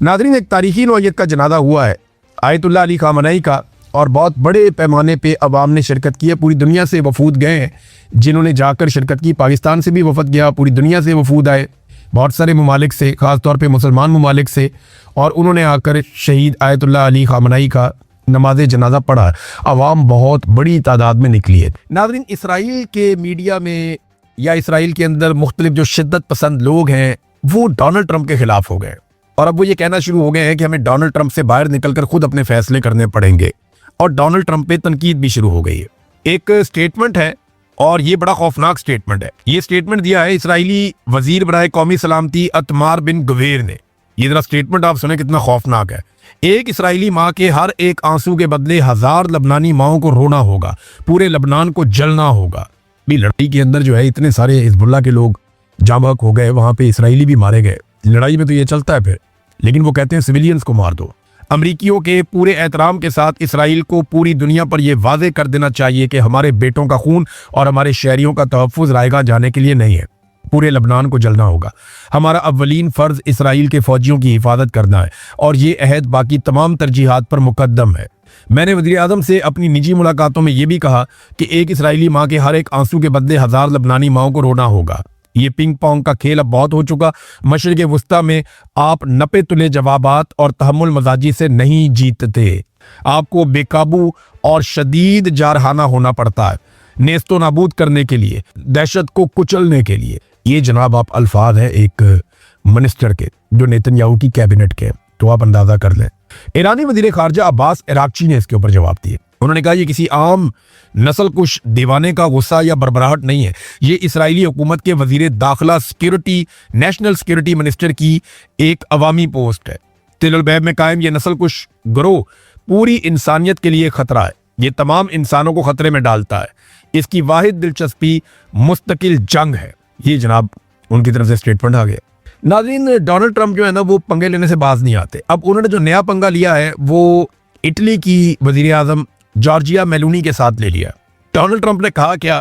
नाज़रीन, एक तारीखी नौइयत का जनाजा हुआ है आयतुल्लाह अली खामनेई का, और बहुत बड़े पैमाने पे अवाम ने शिरकत की है। पूरी दुनिया से वफूद गए हैं जिन्होंने जाकर शिरकत की। पाकिस्तान से भी वफद गया, पूरी दुनिया से वफूद आए, बहुत सारे ममालिक से, ख़ास तौर पे मुसलमान ममालिक से, और उन्होंने आकर शहीद आयतुल्लाह अली खामनेई का नमाज जनाजा पढ़ा। अवाम बहुत बड़ी तादाद में निकली है। नाज़रीन, इसराइल के मीडिया में या इसराइल के अंदर मुख्तलिफ जो शिद्दत पसंद लोग हैं वो डोनाल्ड ट्रंप के खिलाफ हो गए, और अब वो ये कहना शुरू हो गए हैं कि हमें डोनाल्ड ट्रंप से बाहर निकलकर खुद अपने फैसले करने पड़ेंगे, और डोनाल्ड ट्रंप पे तनकीद भी शुरू हो गई है। एक स्टेटमेंट है, और ये बड़ा खौफनाक स्टेटमेंट है। ये स्टेटमेंट दिया है इसराइली वजीर बराए कौमी सलामती अतमार बिन गवेर ने। ये जरा स्टेटमेंट आप सुने कितना खौफनाक है। एक इसराइली माँ के हर एक आंसू के बदले 1000 लबनानी माओं को रोना होगा, पूरे लबनान को जलना होगा। भी लड़ाई के अंदर जो है इतने सारे हिजबुल्लाह के लोग जाँ बहक हो गए, वहां पे इसराइली भी मारे गए। लड़ाई में तो ये चलता है फिर, लेकिन वो कहते हैं सिविलियंस को मार दो। अमरीकियों के पूरे एहतराम के साथ इसराइल को पूरी दुनिया पर यह वाज़े कर देना चाहिए कि हमारे बेटों का खून और हमारे शहरियों का तहफ़्फ़ुज़ रायगा जाने के लिए नहीं है, पूरे लबनान को जलना होगा। हमारा अव्वलीन फ़र्ज़ इसराइल के फ़ौजियों की हिफाजत करना है, और ये अहद बाकी तमाम तरजीहात पर मुकद्दम है। मैंने वज़ीर आज़म से अपनी निजी मुलाकातों में यह भी कहा कि एक इसराइली माँ के हर एक आंसू के बदले 1000 लबनानी माओं को रोना होगा। ये पिंग पोंग का खेल अब बहुत हो चुका। मशरिक़ वुस्ता में आप नपे तुले जवाबात और तहम्मुल मजाजी से नहीं जीतते। आपको बेकाबू और शदीद जारहाना होना पड़ता है नेस्तो नाबूद करने के लिए, दहशत को कुचलने के लिए। ये जनाब आप अल्फाज हैं एक मिनिस्टर के जो नेतन्याहू की कैबिनेट के, तो आप अंदाजा कर लें। ईरानी वज़ीर ख़ारजा अब्बास अरागची ने इसके ऊपर जवाब दिए। उन्होंने कहा, ये किसी आम नस्ल कुश दीवाने का गुस्सा या बरबराहट नहीं है, ये इसराइली हुकूमत के वज़ीर दाखिला सिक्योरिटी, नेशनल सिक्योरिटी मिनिस्टर की एक अवामी पोस्ट है। तिल अल-बैब में कायम ये नस्ल कुश गिरोह पूरी इंसानियत के लिए खतरा है। ये तमाम इंसानों को खतरे में डालता है। इसकी वाहिद दिलचस्पी मुस्तकिल जंग है। ये जनाब उनकी तरफ से स्टेटमेंट आ गया। नाज़रीन, डोनाल्ड ट्रंप जो है ना वो पंगे लेने से बाज नहीं आते। अब उन्होंने जो नया पंगा लिया है वो इटली की वज़ीर आज़म जॉर्जिया मेलोनी के साथ ले लिया। डोनाल्ड ट्रंप ने कहा क्या?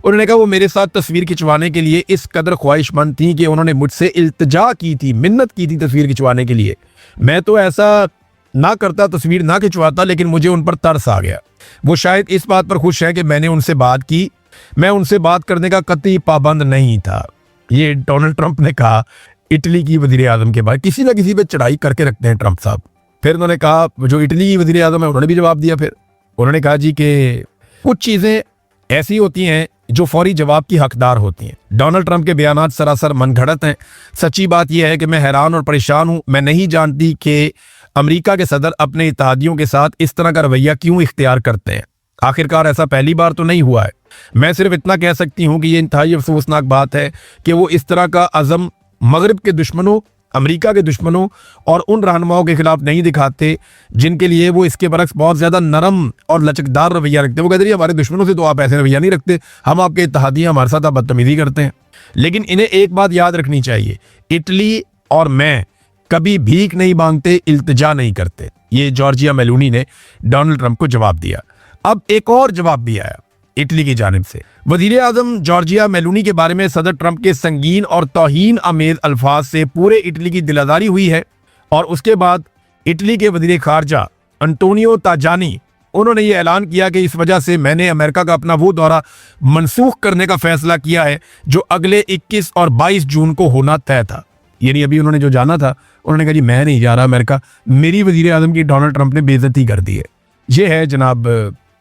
उन्होंने कहा वो मेरे साथ तस्वीर खिंचवाने के लिए इस कदर ख्वाहिशमंद थी कि उन्होंने मुझसे इल्तिजा की थी, मिन्नत की थी तस्वीर खिंचवाने के लिए। मैं तो ऐसा ना करता, तस्वीर ना खिंचवाता, लेकिन मुझे उन पर तरस आ गया। वो शायद इस बात पर खुश है कि मैंने उनसे बात की। मैं उनसे बात करने का कतई पाबंद नहीं था। ये डोनाल्ड ट्रंप ने कहा इटली की वज़ीर आज़म के बाद। किसी ना किसी पे चढ़ाई करके रखते हैं ट्रंप साहब। फिर उन्होंने कहा, जो इटली की वज़ीर आज़म है उन्होंने भी जवाब दिया। फिर उन्होंने कहा जी कि कुछ चीज़ें ऐसी होती हैं जो फौरी जवाब की हकदार होती हैं। डोनाल्ड ट्रंप के बयानात सरासर मनगढ़ंत हैं। सच्ची बात यह है कि मैं हैरान और परेशान हूँ। मैं नहीं जानती कि अमेरिका के सदर अपने इत्तेहादियों के साथ इस तरह का रवैया क्यों इख्तियार करते हैं। आखिरकार ऐसा पहली बार तो नहीं हुआ है। मैं सिर्फ इतना कह सकती हूँ कि ये इंतहाई अफसोसनाक बात है कि वो इस तरह का अज़म मगरिब के दुश्मनों, अमेरिका के दुश्मनों और उन रहनुमाओं के खिलाफ नहीं दिखाते जिनके लिए वो इसके बरक्स बहुत ज़्यादा नरम और लचकदार रवैया रखते हैं। वो कहते हैं हमारे दुश्मनों से तो आप ऐसे रवैया नहीं रखते, हम आपके इत्तेहादी, हमारे साथ आप बदतमीजी करते हैं। लेकिन इन्हें एक बात याद रखनी चाहिए, इटली और मैं कभी भीख नहीं मांगते, इल्तिजा नहीं करते। ये जॉर्जिया मेलोनी ने डोनाल्ड ट्रंप को जवाब दिया। अब एक और जवाब भी आया इटली की जानिब से। वज़ीर आज़म जॉर्जिया मेलोनी के बारे में सदर ट्रंप के संगीन और तौहीन आमेज अल्फाज से पूरे इटली की दिलादारी हुई है। और उसके बाद इटली के वज़ीर ख़ारजा अंटोनियो ताजानी, उन्होंने ये ऐलान किया कि इस वजह से मैंने अमेरिका का अपना वो दौरा मनसूख करने का फैसला किया है जो अगले 21 और 22 जून को होना तय था। यानी अभी उन्होंने जो जाना था, उन्होंने कहा जी मैं नहीं जा रहा अमेरिका, मेरी वज़ीर आज़म की डोनाल्ड ट्रंप ने बेइज्जती कर दी है। ये है जनाब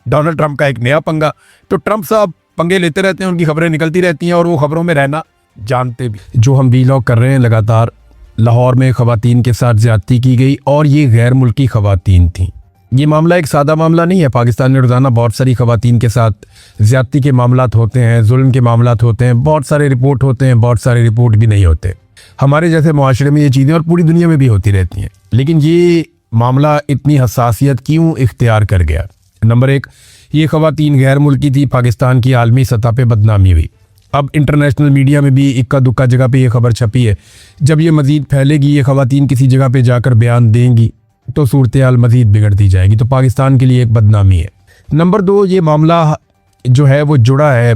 डोनाल्ड ट्रंप का एक नया पंगा। तो ट्रंप साहब पंगे लेते रहते हैं, उनकी खबरें निकलती रहती हैं और वो खबरों में रहना जानते भी। जो हम वीलॉग कर रहे हैं लगातार, लाहौर में ख़वातीन के साथ ज़्यादती की गई और ये गैर मुल्की ख़वातीन थीं। ये मामला एक सादा मामला नहीं है। पाकिस्तान में रोज़ाना बहुत सारी ख़वातीन के साथ ज़्यादती के मामलात होते हैं, जुल्म के मामलात होते हैं, बहुत सारे रिपोर्ट होते हैं, बहुत सारे रिपोर्ट भी नहीं होते। हमारे जैसे मुआशरे में ये चीज़ें और पूरी दुनिया में भी होती रहती हैं। लेकिन ये मामला इतनी हसासियत क्यों इख्तियार कर गया? नंबर एक, ये ख़वातीन गैर मुल्की थी, पाकिस्तान की आलमी सतह पे बदनामी हुई। अब इंटरनेशनल मीडिया में भी इक्का दुक्का जगह पे ये खबर छपी है। जब ये मज़ीद फैलेगी, ये ख़वातीन किसी जगह पे जाकर बयान देंगी तो सूरत हाल मज़ीद बिगड़ती जाएगी। तो पाकिस्तान के लिए एक बदनामी है। नंबर दो, ये मामला जो है वो जुड़ा है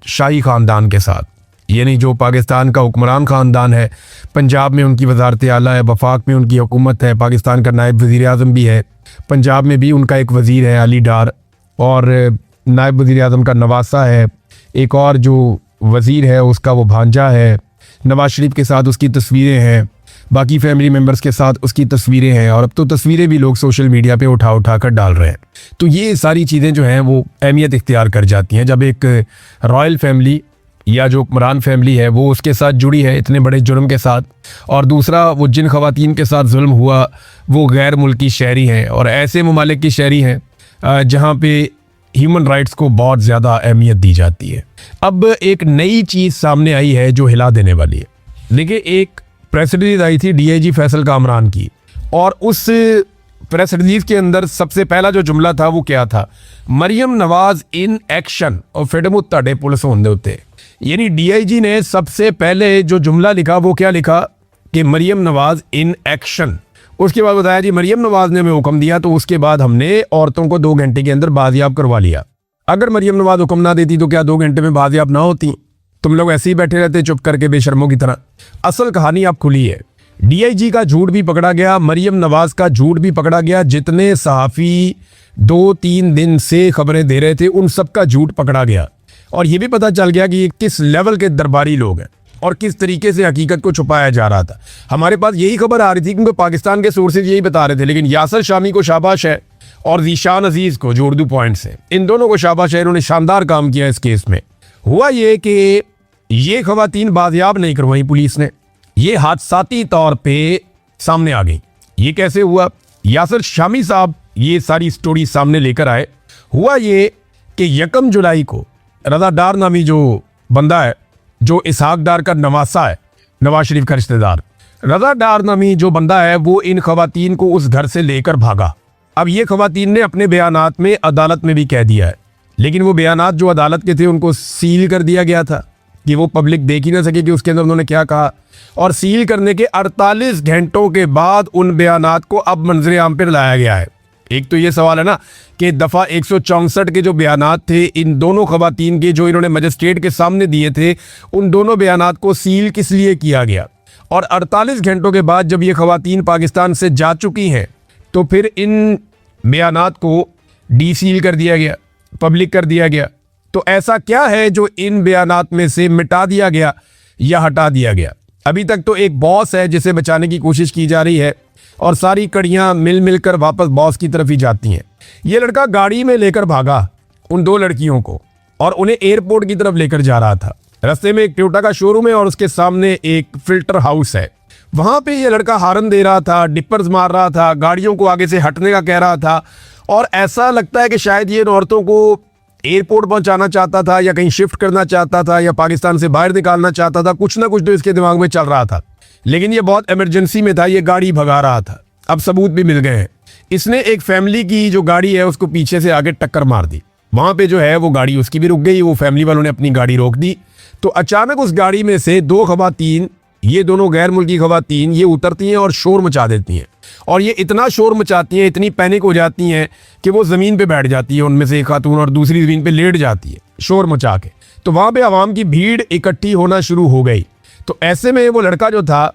शाही ख़ानदान के साथ। यानी जो पाकिस्तान का हुक्मरान ख़ानदान है, पंजाब में उनकी वजारत आला है, वफाक में उनकी हुकूमत है, पाकिस्तान का नायब वज़ीर आज़म भी है, पंजाब में भी उनका एक वज़ीर है अली डार, और नायब वज़ीर आज़म का नवासा है, एक और जो वज़ीर है उसका वो भांजा है, नवाज शरीफ के साथ उसकी तस्वीरें हैं, बाकी फैमिली मेम्बर्स के साथ उसकी तस्वीरें हैं, और अब तो तस्वीरें भी लोग सोशल मीडिया पे उठा उठा कर डाल रहे हैं। तो ये सारी चीज़ें जो हैं वो अहमियत इख्तियार कर जाती हैं जब एक रॉयल फैमिली या जो हुक्मरान फैमिली है वो उसके साथ जुड़ी है इतने बड़े जुर्म के साथ, और दूसरा वो जिन ख़वातीन के साथ जुल्म हुआ वो गैर मुल्की शहरी हैं और ऐसे ममालिक की शहरी हैं जहाँ पे ह्यूमन राइट्स को बहुत ज़्यादा अहमियत दी जाती है। अब एक नई चीज़ सामने आई है जो हिला देने वाली है। देखिए, एक प्रेस रिलीज आई थी DIG फैसल कामरान की, और उस प्रेस रिलीज के अंदर सबसे पहला जो जुमला था वो क्या था, मरियम नवाज इन एक्शन और फिडमुत ताड़े पुलिस होने उत्ते। यानी DIG ने सबसे पहले जो जुमला लिखा वो क्या लिखा कि मरियम नवाज इन एक्शन। उसके बाद बताया जी मरियम नवाज ने हमें हुक्म दिया तो उसके बाद हमने औरतों को 2 घंटे के अंदर बाजियाब करवा लिया। अगर मरियम नवाज हुक्म ना देती तो क्या 2 घंटे में बाजियाब ना होती? तुम लोग ऐसे ही बैठे रहते चुप करके बेशर्मों की तरह। असल कहानी अब खुली है। DIG का झूठ भी पकड़ा गया, मरियम नवाज का झूठ भी पकड़ा गया। जितने सहाफ़ी 2-3 दिन से खबरें दे रहे थे उन सब का झूठ पकड़ा गया, और ये भी पता चल गया कि ये किस लेवल के दरबारी लोग हैं और किस तरीके से हकीकत को छुपाया जा रहा था। हमारे पास यही खबर आ रही थी क्योंकि पाकिस्तान के सोर्सेज यही बता रहे थे, लेकिन यासर शामी को शाबाश है और ज़ीशान अजीज़ को जो उर्दू पॉइंट्स है, इन दोनों को शाबाश है, इन्होंने शानदार काम किया इस केस में। हुआ ये कि ये खवातीन बाजियाब नहीं करवाई पुलिस ने, ये हादसाती तौर पे सामने आ गई। ये कैसे हुआ? यासर शामी साहब ये सारी स्टोरी सामने लेकर आए। हुआ ये कि 1 जुलाई को रज़ा डार नामी जो बंदा है, जो इसहाक डार का नवासा है, नवाज शरीफ का रिश्तेदार, रज़ा डार नामी जो बंदा है वो इन खवातीन को उस घर से लेकर भागा। अब ये खवातीन ने अपने बयानात में अदालत में भी कह दिया है, लेकिन वो बयानात जो अदालत के थे उनको सील कर दिया गया था कि वो पब्लिक देख ही ना सके कि उसके अंदर उन्होंने क्या कहा। और सील करने के 48 घंटों के बाद उन बयानात को अब मंजर आम पर लाया गया है। एक तो ये सवाल है ना कि दफ़ा 164 के जो बयानात थे इन दोनों खवातीन के, जो इन्होंने मजिस्ट्रेट के सामने दिए थे, उन दोनों बयानात को सील किस लिए किया गया? और 48 घंटों के बाद जब ये खवातीन पाकिस्तान से जा चुकी हैं तो फिर इन बयानात को डीसील कर दिया गया, पब्लिक कर दिया गया। तो ऐसा क्या है जो इन बयानात में से मिटा दिया गया या हटा दिया गया? अभी तक तो एक बॉस है जिसे बचाने की कोशिश की जा रही है और सारी कड़ियां मिल मिलकर वापस बॉस की तरफ ही जाती हैं। ये लड़का गाड़ी में लेकर भागा उन 2 लड़कियों को और उन्हें एयरपोर्ट की तरफ लेकर जा रहा था। रास्ते में एक टोयोटा का शोरूम है और उसके सामने एक फिल्टर हाउस है। वहां पे ये लड़का हारन दे रहा था, डिपर्स मार रहा था, गाड़ियों को आगे से हटने का कह रहा था, और ऐसा लगता है कि शायद ये इन औरतों को एयरपोर्ट पहुंचाना चाहता था या कहीं शिफ्ट करना चाहता था या पाकिस्तान से बाहर निकालना चाहता था। कुछ ना कुछ तो इसके दिमाग में चल रहा था, लेकिन ये बहुत इमरजेंसी में था, ये गाड़ी भगा रहा था। अब सबूत भी मिल गए हैं। इसने एक फैमिली की जो गाड़ी है उसको पीछे से आगे टक्कर मार दी। वहां पे जो है वो गाड़ी उसकी भी रुक गई, वो फैमिली वालों ने अपनी गाड़ी रोक दी। तो अचानक उस गाड़ी में से 2 खवातीन, ये दोनों गैर मुल्की खवातीन, ये उतरती हैं और शोर मचा देती हैं। और ये इतना शोर मचाती हैं, इतनी पैनिक हो जाती हैं कि वो ज़मीन पे बैठ जाती है उनमें से एक खातून, और दूसरी ज़मीन पे लेट जाती है शोर मचा के। तो वहाँ पे आवाम की भीड़ इकट्ठी होना शुरू हो गई। तो ऐसे में वो लड़का जो था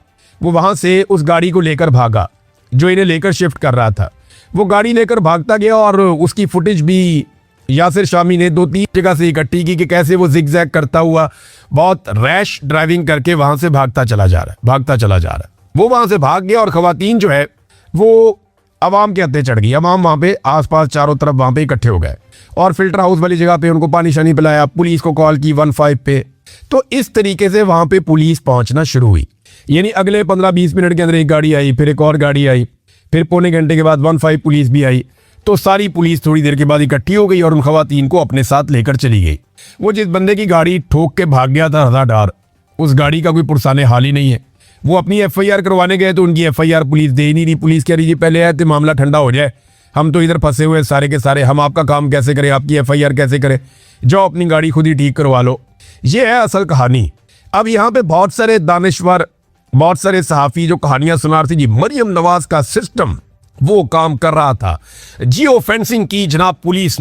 वो वहाँ से उस गाड़ी को लेकर भागा जो इन्हें लेकर शिफ्ट कर रहा था। वो गाड़ी लेकर भागता गया और उसकी फुटेज भी यासिर शामी ने 2-3 जगह से इकट्ठी की कि कैसे वो जिग-जैग करता हुआ बहुत रैश ड्राइविंग करके वहाँ से भागता चला जा रहा है। वो वहाँ से भाग गया और खवातीन जो है वो अवाम के हत्थे चढ़ गई। अवाम वहाँ पे आसपास चारों तरफ वहाँ पे इकट्ठे हो गए और फिल्टर हाउस वाली जगह पे उनको पानी शानी पिलाया, पुलिस को कॉल की 15 पे। तो इस तरीके से वहाँ पे पुलिस पहुँचना शुरू हुई। यानी अगले 15-20 मिनट के अंदर एक गाड़ी आई, फिर एक और गाड़ी आई, फिर पौने घंटे के बाद 15 पुलिस भी आई। तो सारी पुलिस थोड़ी देर के बाद इकट्ठी हो गई और उन खवातीन को अपने साथ लेकर चली गई। वो जिस बंदे की गाड़ी ठोक के भाग गया था रज़ा डार, उस गाड़ी का कोई पुरसाने हाल ही नहीं है। वो अपनी FIR करवाने गए तो उनकी FIR पुलिस दे ही नहीं रही। पुलिस कह रही है पहले आए तो मामला ठंडा हो जाए, हम तो इधर फंसे हुए सारे के सारे, हम आपका काम कैसे करें, आपकी FIR कैसे करें, जाओ अपनी गाड़ी खुद ही ठीक करवा लो। ये है असल कहानी। अब यहाँ पे बहुत सारे दानिश्वर, बहुत सारे सहाफ़ी जो कहानियाँ सुना रहे थे जी, मरियम नवाज का सिस्टम वो काम कर रहा था। जियो फेंसिंग की जनाब पुलिस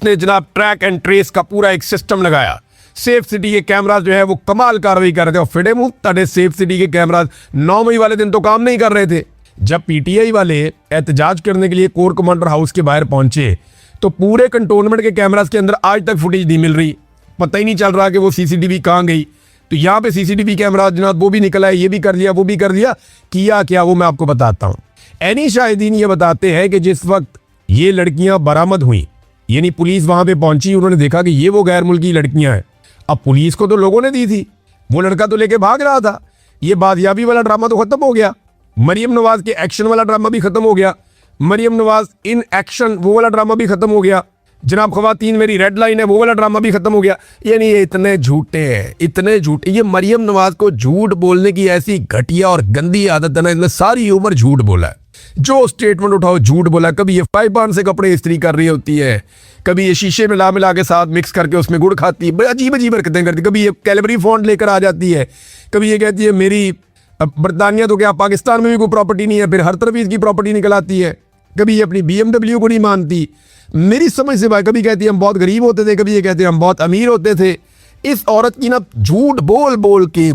ने जनाब ट्रैक एंड ट्रेस का पूरा एक सिस्टम लगाया। सेफ सिटी के कैमराज जो है वो कमाल कार्रवाई कर रहे थे और फिडे मुंह तड़े सेफ सिटी के कैमराज 9 मई वाले दिन तो काम नहीं कर रहे थे। जब पीटीआई वाले एहतजाज करने के लिए कोर कमांडर हाउस के बाहर पहुंचे तो पूरे कंटोनमेंट के कैमराज के अंदर आज तक फुटेज नहीं मिल रही, पता ही नहीं चल रहा कि वो सीसीटीवी कहाँ गई। तो यहाँ पे सीसीटीवी कैमरा जनाब वो भी निकला है, ये भी कर दिया वो भी कर दिया, किया क्या वो मैं आपको बताता हूँ। एनी शाहिदीन ये बताते हैं कि जिस वक्त ये लड़कियां बरामद हुई, यानी पुलिस वहां पे पहुंची, उन्होंने देखा कि ये वो गैर मुल्की लड़कियां हैं। अब पुलिस को तो लोगों ने दी थी, वो लड़का तो लेके भाग रहा था। ये बाजियाबी वाला ड्रामा तो खत्म हो गया, मरियम नवाज के एक्शन वाला ड्रामा भी खत्म हो गया, मरियम नवाज इन एक्शन वो वाला ड्रामा भी खत्म हो गया, जनाब खवातीन मेरी रेड लाइन है वो वाला ड्रामा भी खत्म हो गया। यानी ये इतने झूठे हैं, इतने झूठे। ये मरियम नवाज को झूठ बोलने की ऐसी घटिया और गंदी आदत है ना, इसने सारी उम्र झूठ बोला है। जो स्टेटमेंट उठाओ झूठ बोला। कभी ये फाइबान से कपड़े इस्त्री कर रही होती है, कभी ये शीशे में मिला के साथ मिक्स करके उसमें गुड़ खाती है, अजीब अजीब हरकतें करती है। कभी ये कैलबरी फॉन्ट लेकर आ जाती है, कभी ये कहती है मेरी बरतानिया तो क्या पाकिस्तान में भी कोई प्रॉपर्टी नहीं है, फिर हर तरफ इसकी प्रॉपर्टी निकल आती है। कभी ये अपनी BMW को नहीं मानती, मेरी समझ से भाई। कभी कहती है हम बहुत गरीब होते थे, कभी ये कहते हैं हम बहुत अमीर होते थे। इस औरत की ना झूठ बोल बोल के,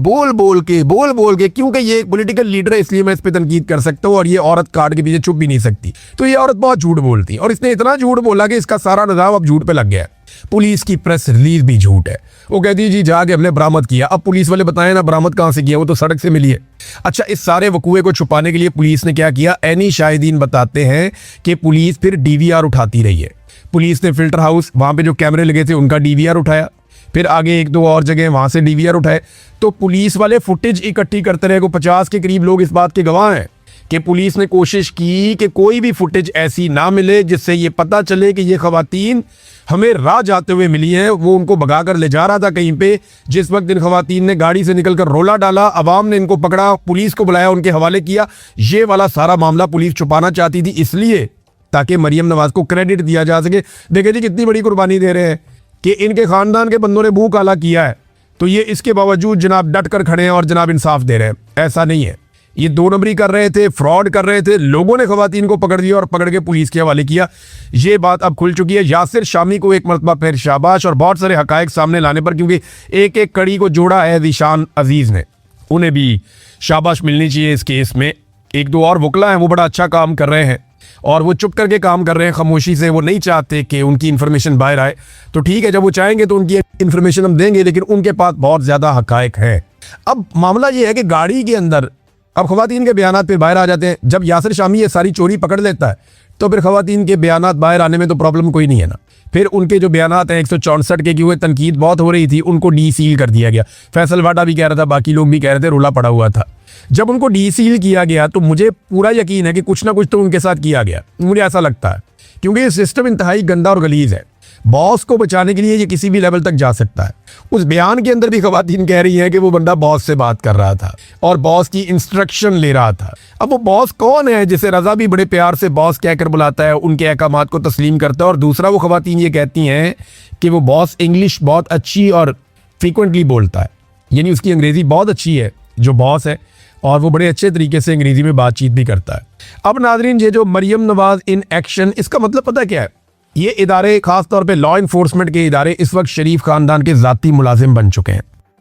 क्योंकि ये एक पॉलिटिकल लीडर है इसलिए मैं इस पे तनकीद कर सकता हूँ, और ये औरत कार्ड के पीछे चुप भी नहीं सकती। तो ये औरत बहुत झूठ बोलती है और इसने इतना झूठ बोला कि इसका सारा निजाम अब झूठ पे लग गया है। पुलिस की प्रेस रिलीज भी झूठ है, वो कहती है जी जाके हमने बरामद किया। अब पुलिस वाले बताएं ना बरामद कहां से किया, वो तो सड़क से मिली है। अच्छा, इस सारे वकूए को छुपाने के लिए पुलिस ने क्या किया, एनी शाहिदीन बताते हैं कि पुलिस फिर DVR उठाती रही है। पुलिस ने फिल्टर हाउस वहां पे जो कैमरे लगे थे उनका DVR उठाया, फिर आगे 1-2 और जगह वहां से DVR उठाए। तो पुलिस वाले फुटेज इकट्ठी करते रहे। को 50 के करीब लोग इस बात के गवाह हैं कि पुलिस ने कोशिश की कि कोई भी फुटेज ऐसी ना मिले जिससे ये पता चले कि ये खवातीन हमें राह जाते हुए मिली हैं। वो उनको भगा कर ले जा रहा था कहीं पे। जिस वक्त इन खवातीन ने गाड़ी से निकलकर रोला डाला, अवाम ने इनको पकड़ा, पुलिस को बुलाया, उनके हवाले किया। ये वाला सारा मामला पुलिस छुपाना चाहती थी इसलिए ताकि मरियम नवाज को क्रेडिट दिया जा सके। देखे जी कितनी बड़ी कुर्बानी दे रहे हैं कि इनके खानदान के बंदों ने मुंह काला किया है, तो ये इसके बावजूद जनाब डट कर खड़े हैं और जनाब इंसाफ दे रहे हैं। ऐसा नहीं है, ये 2 नंबरी कर रहे थे, फ्रॉड कर रहे थे। लोगों ने खवातीन को पकड़ दिया और पकड़ के पुलिस के हवाले किया। ये बात अब खुल चुकी है। यासिर शामी को एक मरतबा फिर शाबाश और बहुत सारे हकायक सामने लाने पर, क्योंकि एक एक कड़ी को जोड़ा है ज़ीशान अजीज ने, उन्हें भी शाबाश मिलनी चाहिए इस केस में। 1-2 और वकला हैं वो बड़ा अच्छा काम कर रहे हैं और वो चुप करके काम कर रहे हैं खामोशी से। वो नहीं चाहते कि उनकी इन्फॉर्मेशन बाहर आए। तो ठीक है, जब वो चाहेंगे तो उनकी इन्फॉर्मेशन हम देंगे, लेकिन उनके पास बहुत ज़्यादा हकायक है। अब मामला ये है कि गाड़ी के अंदर अब खवातीन के बयानात पे बाहर आ जाते हैं। जब यासिर शामी ये सारी चोरी पकड़ लेता है तो फिर खवातीन के बयानात बाहर आने में तो प्रॉब्लम कोई नहीं है ना। फिर उनके जो बयानात हैं 164 के, क्योंकि तनकीद बहुत हो रही थी, उनको डीसील कर दिया गया। फैसल वाडा भी कह रहा था, बाकी लोग भी कह रहे थे, रोला पड़ा हुआ था। जब उनको डीसील किया गया तो मुझे पूरा यकीन है कि कुछ ना कुछ तो उनके साथ किया गया, मुझे ऐसा लगता है, क्योंकि ये सिस्टम इंतहाई गंदा और गलीज है। बॉस को बचाने के लिए ये किसी भी लेवल तक जा सकता है। उस बयान के अंदर भी खवातीन कह रही हैं कि वो बंदा बॉस से बात कर रहा था और बॉस की इंस्ट्रक्शन ले रहा था। अब वो बॉस कौन है जिसे रजा भी बड़े प्यार से बॉस कहकर बुलाता है, उनके अहकामात को तस्लीम करता है। और दूसरा, वो खवातीन ये कहती हैं कि वो बॉस इंग्लिश बहुत अच्छी और फ्रीक्वेंटली बोलता है, यानी उसकी अंग्रेज़ी बहुत अच्छी है जो बॉस है, और वो बड़े अच्छे तरीके से अंग्रेज़ी में बातचीत भी करता है। अब नाजरीन, ये जो मरियम नवाज इन एक्शन, इसका मतलब पता क्या है, ये इदारे खास तौर पे लॉ इन्फोर्समेंट के इदारे इस वक्त शरीफ खानदान के ज़ाती मुलाजिम बन चुके हैं।